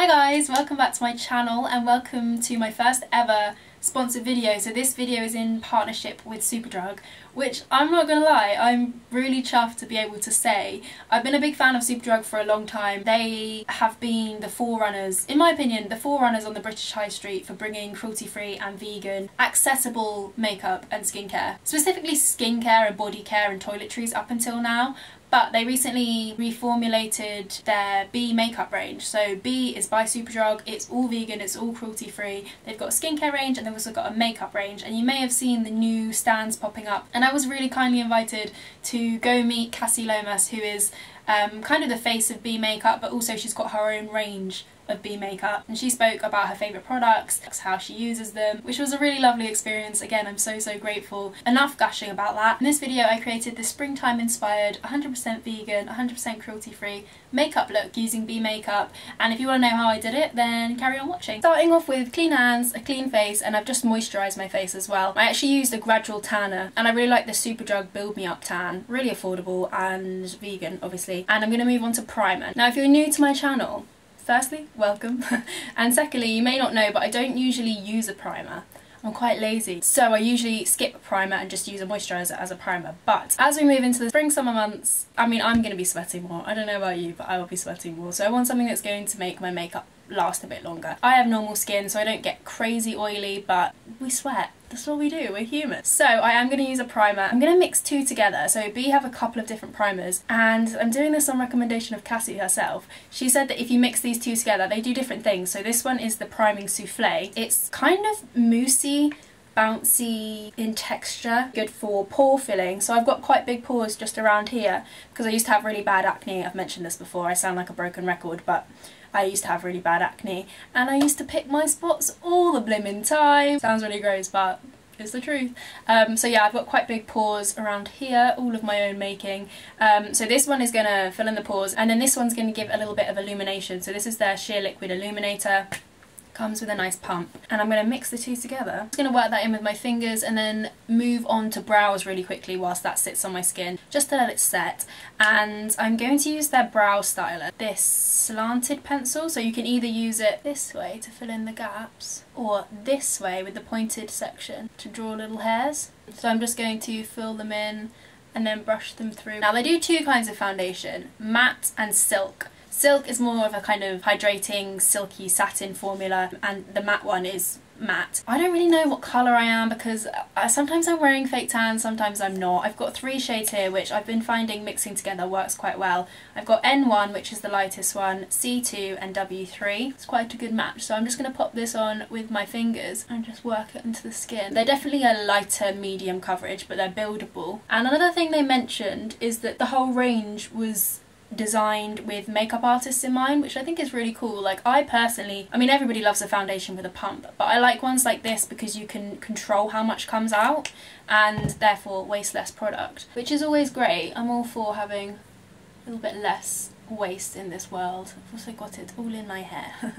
Hi guys, welcome back to my channel and welcome to my first ever sponsored video. So this video is in partnership with Superdrug, which I'm not gonna lie, I'm really chuffed to be able to say. I've been a big fan of Superdrug for a long time. They have been the forerunners, in my opinion, the forerunners on the British high street for bringing cruelty-free and vegan, accessible makeup and skincare. Specifically skincare and body care and toiletries up until now. But they recently reformulated their B makeup range. So B is by Superdrug, it's all vegan, it's all cruelty free. They've got a skincare range and they've also got a makeup range, and you may have seen the new stands popping up. And I was really kindly invited to go meet Cassie, who is kind of the face of B makeup, but also she's got her own range of B makeup, and she spoke about her favourite products, how she uses them, which was a really lovely experience. Again, I'm so grateful. Enough gushing about that. In this video I created this springtime inspired 100% vegan, 100% cruelty free makeup look using B makeup, and if you want to know how I did it then carry on watching. Starting off with clean hands, a clean face, and I've just moisturised my face as well. I actually used a gradual tanner and I really like the Superdrug Build Me Up tan, really affordable and vegan obviously. And I'm going to move on to primer. Now if you're new to my channel, firstly, welcome, and secondly, you may not know, but I don't usually use a primer. I'm quite lazy, so I usually skip a primer and just use a moisturiser as a primer. But as we move into the spring-summer months, I mean, I'm going to be sweating more. I don't know about you, but I will be sweating more. So I want something that's going to make my makeup last a bit longer. I have normal skin, so I don't get crazy oily, but we sweat. That's what we do, we're human. So I am going to use a primer. I'm going to mix two together. So B have a couple of different primers, and I'm doing this on recommendation of Cassie herself. She said that if you mix these two together, they do different things. So this one is the priming souffle. It's kind of moussey, bouncy in texture, good for pore filling. So I've got quite big pores just around here because I used to have really bad acne. I've mentioned this before, I sound like a broken record, but I used to have really bad acne and I used to pick my spots all the blimmin' time. Sounds really gross, but it's the truth. So yeah, I've got quite big pores around here, all of my own making. So this one is going to fill in the pores, and then this one's going to give a little bit of illumination. So this is their sheer liquid illuminator. Comes with a nice pump, and I'm going to mix the two together. I'm just going to work that in with my fingers and then move on to brows really quickly whilst that sits on my skin, just to let it set. And I'm going to use their brow styler, this slanted pencil, so you can either use it this way to fill in the gaps or this way with the pointed section to draw little hairs. So I'm just going to fill them in and then brush them through. Now they do two kinds of foundation, matte and silk. Silk is more of a kind of hydrating, silky satin formula, and the matte one is matte. I don't really know what colour I am because sometimes I'm wearing fake tan, sometimes I'm not. I've got three shades here which I've been finding mixing together works quite well. I've got N1, which is the lightest one, C2 and W3. It's quite a good match, so I'm just going to pop this on with my fingers and just work it into the skin. They're definitely a lighter medium coverage, but they're buildable. And another thing they mentioned is that the whole range was designed with makeup artists in mind, which I think is really cool. Like I personally, I mean everybody loves a foundation with a pump, but I like ones like this because you can control how much comes out and therefore waste less product, which is always great. I'm all for having a little bit less waste in this world. I've also got it all in my hair.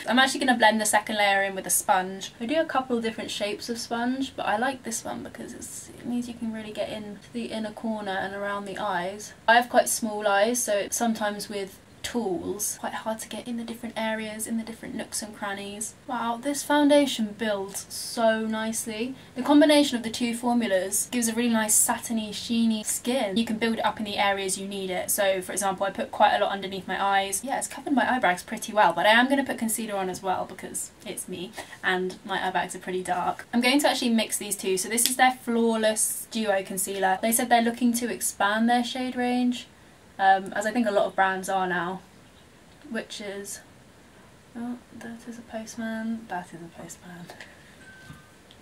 I'm actually going to blend the second layer in with a sponge. I do a couple of different shapes of sponge, but I like this one because it means you can really get into the inner corner and around the eyes. I have quite small eyes, so sometimes with tools quite hard to get in the different areas, in the different nooks and crannies. Wow, this foundation builds so nicely. The combination of the two formulas gives a really nice satiny, sheeny skin. You can build it up in the areas you need it. So for example, I put quite a lot underneath my eyes. Yeah, it's covered my eye bags pretty well, but I am going to put concealer on as well because it's me and my eye bags are pretty dark. I'm going to actually mix these two. So this is their Flawless Duo Concealer. They said they're looking to expand their shade range, as I think a lot of brands are now, which is, oh, that is a postman, that is a postman.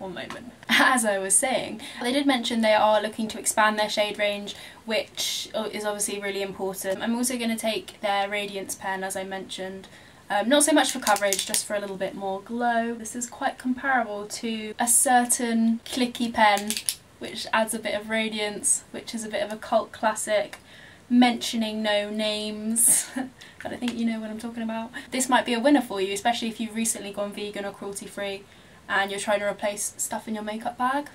One moment. As I was saying, they did mention they are looking to expand their shade range, which is obviously really important. I'm also going to take their Radiance pen, as I mentioned. Not so much for coverage, just for a little bit more glow. This is quite comparable to a certain clicky pen, which adds a bit of radiance, which is a bit of a cult classic. Mentioning no names, but I think you know what I'm talking about. This might be a winner for you, especially if you've recently gone vegan or cruelty free and you're trying to replace stuff in your makeup bag.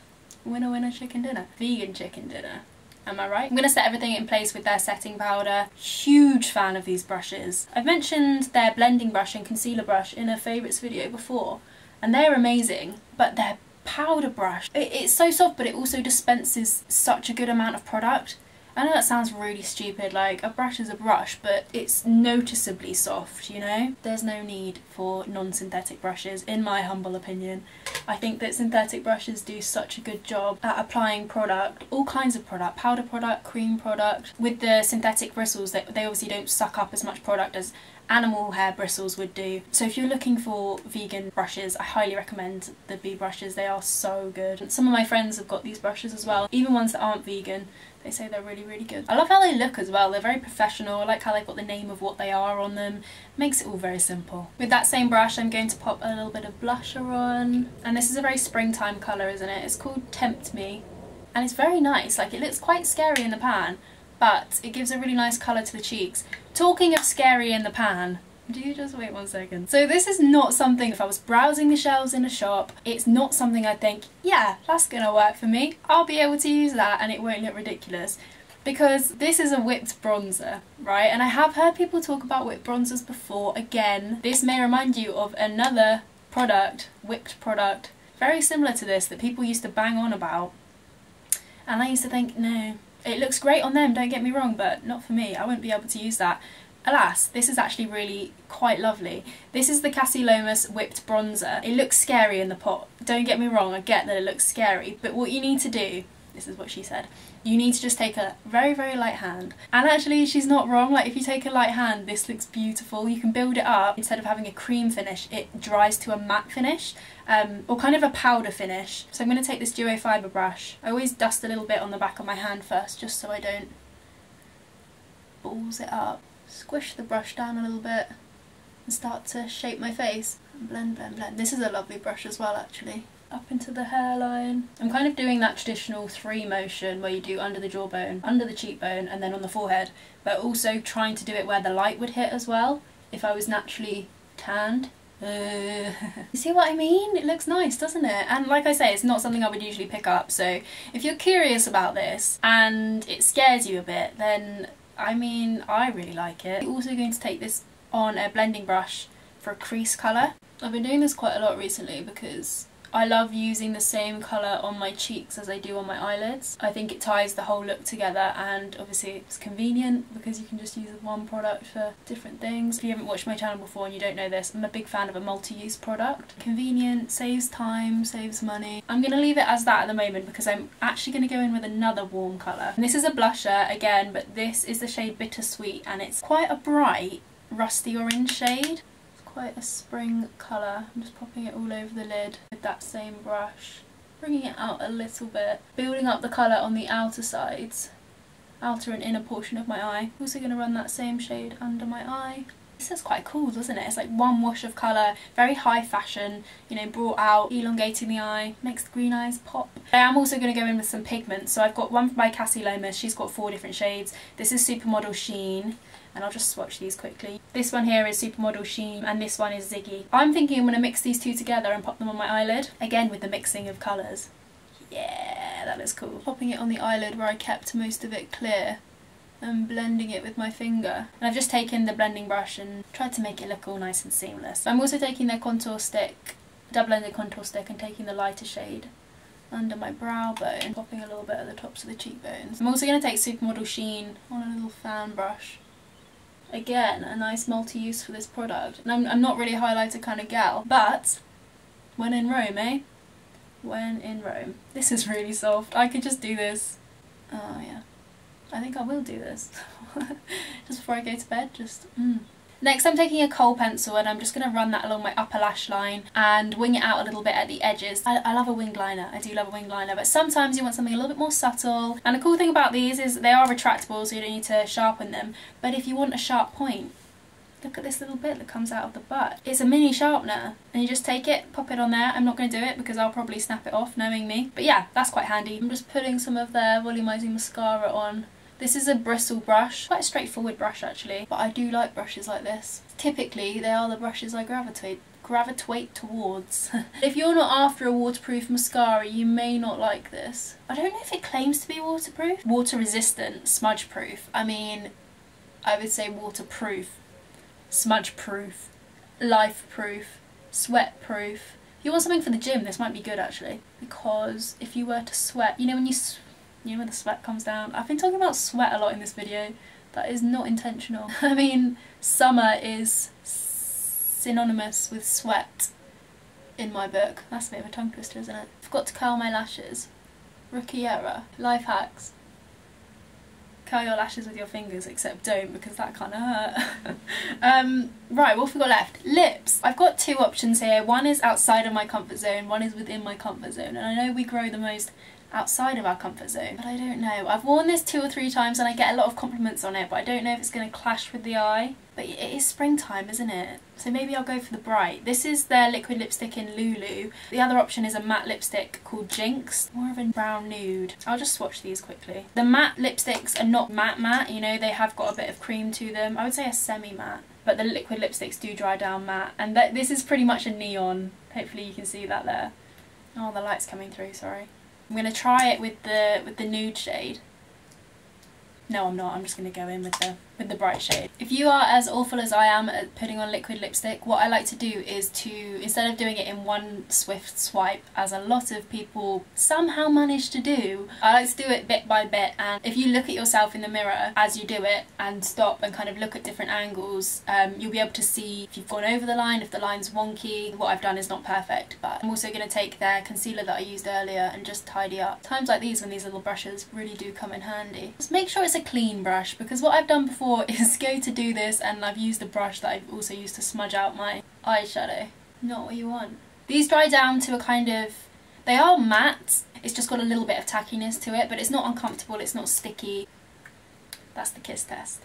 Winner winner chicken dinner. Vegan chicken dinner. Am I right? I'm going to set everything in place with their setting powder. Huge fan of these brushes. I've mentioned their blending brush and concealer brush in a favourites video before, and they're amazing, but their powder brush, it's so soft, but it also dispenses such a good amount of product. I know that sounds really stupid, like a brush is a brush, but it's noticeably soft, you know? There's no need for non-synthetic brushes, in my humble opinion. I think that synthetic brushes do such a good job at applying product, all kinds of product, powder product, cream product. With the synthetic bristles, they obviously don't suck up as much product as animal hair bristles would do. So if you're looking for vegan brushes, I highly recommend the Bee brushes. They are so good. Some of my friends have got these brushes as well, even ones that aren't vegan. They say they're really, really good. I love how they look as well. They're very professional. I like how they've got the name of what they are on them. Makes it all very simple. With that same brush, I'm going to pop a little bit of blusher on. And this is a very springtime colour, isn't it? It's called Tempt Me. And it's very nice. Like, it looks quite scary in the pan, but it gives a really nice colour to the cheeks. Talking of scary in the pan, do you just wait 1 second? So this is not something, if I was browsing the shelves in a shop, it's not something I'd think, yeah, that's gonna work for me. I'll be able to use that and it won't look ridiculous. Because this is a whipped bronzer, right? And I have heard people talk about whipped bronzers before. Again, this may remind you of another product, whipped product, very similar to this that people used to bang on about. And I used to think, no, it looks great on them, don't get me wrong, but not for me. I won't be able to use that. Alas, this is actually really quite lovely. This is the Cassie Loomis whipped bronzer. It looks scary in the pot. Don't get me wrong, I get that it looks scary, but what you need to do, this is what she said, you need to just take a very, very light hand. And actually, she's not wrong. Like, if you take a light hand, this looks beautiful. You can build it up. Instead of having a cream finish, it dries to a matte finish, or kind of a powder finish. So I'm going to take this duo fibre brush. I always dust a little bit on the back of my hand first, just so I don't balls it up. Squish the brush down a little bit and start to shape my face. And blend, blend, blend. This is a lovely brush as well, actually. Up into the hairline. I'm kind of doing that traditional 3 motion where you do under the jawbone, under the cheekbone, and then on the forehead, but also trying to do it where the light would hit as well, if I was naturally tanned. You see what I mean? It looks nice, doesn't it? And like I say, it's not something I would usually pick up, so if you're curious about this and it scares you a bit, then I mean, I really like it. I'm also going to take this on a blending brush for a crease colour. I've been doing this quite a lot recently because I love using the same colour on my cheeks as I do on my eyelids. I think it ties the whole look together, and obviously it's convenient because you can just use one product for different things. If you haven't watched my channel before and you don't know this, I'm a big fan of a multi-use product. Convenient, saves time, saves money. I'm going to leave it as that at the moment because I'm actually going to go in with another warm colour. And this is a blusher again, but this is the shade Bittersweet, and it's quite a bright rusty orange shade. Quite a spring colour. I'm just popping it all over the lid with that same brush, bringing it out a little bit, building up the colour on the outer sides, outer and inner portion of my eye. Also going to run that same shade under my eye. This is quite cool, doesn't it? It's like one wash of colour, very high fashion, you know, brought out, elongating the eye, makes the green eyes pop. I am also going to go in with some pigments, so I've got one by Cassie Loomis. She's got 4 different shades. This is Supermodel Sheen, and I'll just swatch these quickly. This one here is Supermodel Sheen, and this one is Ziggy. I'm thinking I'm going to mix these two together and pop them on my eyelid, again with the mixing of colours. Yeah, that looks cool. Popping it on the eyelid where I kept most of it clear, and blending it with my finger. And I've just taken the blending brush and tried to make it look all nice and seamless. I'm also taking their contour stick, double-ended contour stick, and taking the lighter shade under my brow bone, popping a little bit at the tops of the cheekbones. I'm also going to take Supermodel Sheen on a little fan brush. Again, a nice multi-use for this product. And I'm not really a highlighter kind of gal, but when in Rome, eh? When in Rome. This is really soft. I could just do this. Oh yeah. I think I will do this. Just before I go to bed, just Next I'm taking a kohl pencil and I'm just going to run that along my upper lash line and wing it out a little bit at the edges. I love a winged liner, I do love a winged liner, but sometimes you want something a little bit more subtle. And the cool thing about these is they are retractable, so you don't need to sharpen them, but if you want a sharp point, look at this little bit that comes out of the butt. It's a mini sharpener, and you just take it, pop it on there. I'm not going to do it because I'll probably snap it off, knowing me. But yeah, that's quite handy. I'm just putting some of their volumizing mascara on This is a bristle brush, quite a straightforward brush actually, but I do like brushes like this. Typically they are the brushes I gravitate towards. If you're not after a waterproof mascara, you may not like this. I don't know if it claims to be waterproof. Water resistant, smudge proof. I mean, I would say waterproof, smudge proof, life proof, sweat proof. If you want something for the gym, this might be good actually, because if you were to sweat, you know when when the sweat comes down. I've been talking about sweat a lot in this video. That is not intentional. I mean, summer is synonymous with sweat in my book. That's a bit of a tongue twister, isn't it? Forgot to curl my lashes. Rookie error. Life hacks. Curl your lashes with your fingers, except don't, because that kind of hurt. Right, what have we got left? Lips. I've got two options here. One is outside of my comfort zone, one is within my comfort zone. And I know we grow the most outside of our comfort zone, but I don't know. I've worn this 2 or 3 times and I get a lot of compliments on it, but I don't know if it's going to clash with the eye. But it is springtime, isn't it? So maybe I'll go for the bright. This is their liquid lipstick in Lulu. The other option is a matte lipstick called Jinx, more of a brown nude. I'll just swatch these quickly. The matte lipsticks are not matte, you know, they have got a bit of cream to them. I would say a semi-matte, but the liquid lipsticks do dry down matte, and this is pretty much a neon. Hopefully you can see that there. Oh, the light's coming through, sorry. I'm going to try it with the nude shade. No, I'm not. I'm just going to go in with the bright shade. If you are as awful as I am at putting on liquid lipstick, what I like to do is to, instead of doing it in one swift swipe, as a lot of people somehow manage to do, I like to do it bit by bit. And if you look at yourself in the mirror as you do it and stop and kind of look at different angles, you'll be able to see if you've gone over the line, if the line's wonky. What I've done is not perfect, but I'm also going to take their concealer that I used earlier and just tidy up. Times like these when these little brushes really do come in handy. Just make sure it's a clean brush, because what I've done before is go to do this and I've used a brush that I've also used to smudge out my eyeshadow. Not what you want. These dry down to a kind of, they are matte, it's just got a little bit of tackiness to it, but it's not uncomfortable, it's not sticky. That's the kiss test.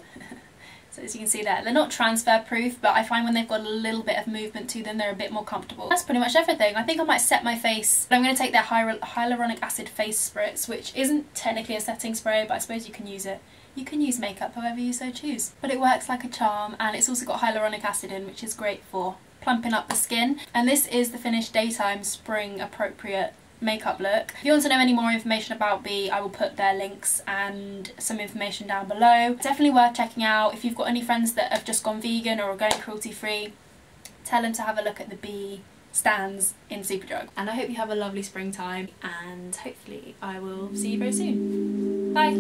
So as you can see there, they're not transfer proof, but I find when they've got a little bit of movement to them, they're a bit more comfortable. That's pretty much everything. I think I might set my face, but I'm going to take their hyaluronic acid face spritz, which isn't technically a setting spray, but I suppose you can use it. You can use makeup however you so choose. But it works like a charm, and it's also got hyaluronic acid in, which is great for plumping up the skin. And this is the finished daytime spring appropriate makeup look. If you want to know any more information about Bee, I will put their links and some information down below. Definitely worth checking out. If you've got any friends that have just gone vegan or are going cruelty free, tell them to have a look at the Bee stands in Superdrug. And I hope you have a lovely springtime, and hopefully I will see you very soon. Bye!